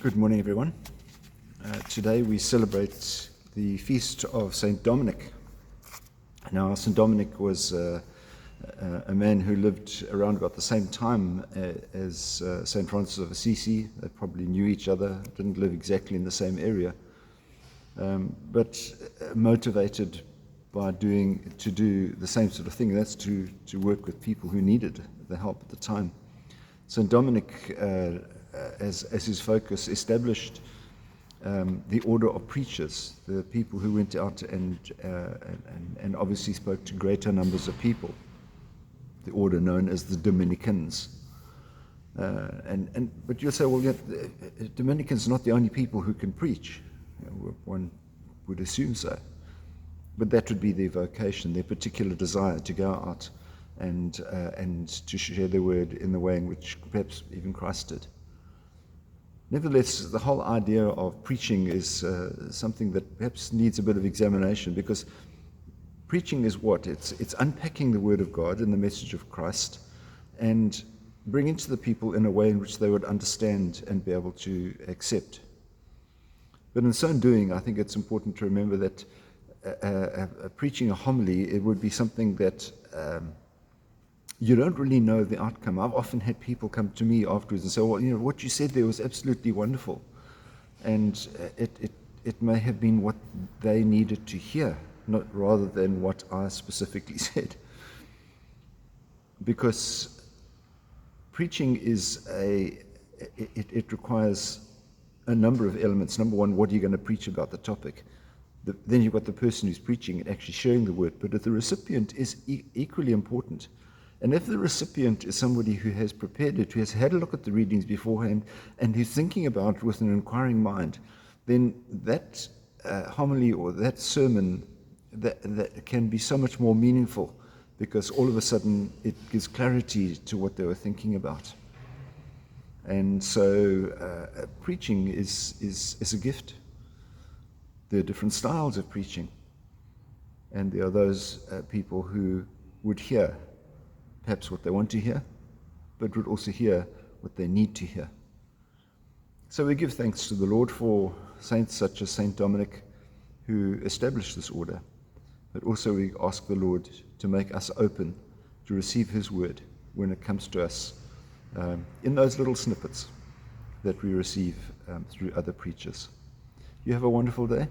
Good morning, everyone. Today we celebrate the feast of Saint Dominic. Now, Saint Dominic was a man who lived around about the same time as Saint Francis of Assisi. They probably knew each other, didn't live exactly in the same area, but motivated by to do the same sort of thing. That's to work with people who needed the help at the time. Saint Dominic, as his focus, established the order of preachers, the people who went out and obviously spoke to greater numbers of people, the order known as the Dominicans. But you'll say, well, yet Dominicans are not the only people who can preach. One would assume so. But that would be their vocation, their particular desire to go out and to share the word in the way in which perhaps even Christ did. Nevertheless, the whole idea of preaching is something that perhaps needs a bit of examination, because preaching is what? It's unpacking the Word of God and the message of Christ and bringing it to the people in a way in which they would understand and be able to accept. But in so doing, I think it's important to remember that preaching a homily, it would be something that you don't really know the outcome. I've often had people come to me afterwards and say, well, what you said there was absolutely wonderful. And it may have been what they needed to hear, not rather than what I specifically said. Because preaching is it requires a number of elements. Number one, what are you going to preach about, the topic? Then you've got the person who's preaching and actually sharing the word. But the recipient is equally important. And if the recipient is somebody who has prepared it, who has had a look at the readings beforehand, and who's thinking about it with an inquiring mind, then that homily or that sermon that can be so much more meaningful, because all of a sudden it gives clarity to what they were thinking about. And so preaching is a gift. There are different styles of preaching, and there are those people who would hear perhaps what they want to hear, but would also hear what they need to hear. So we give thanks to the Lord for saints such as Saint Dominic, who established this order, but also we ask the Lord to make us open to receive his word when it comes to us in those little snippets that we receive through other preachers. You have a wonderful day,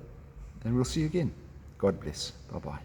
and we'll see you again. God bless. Bye-bye.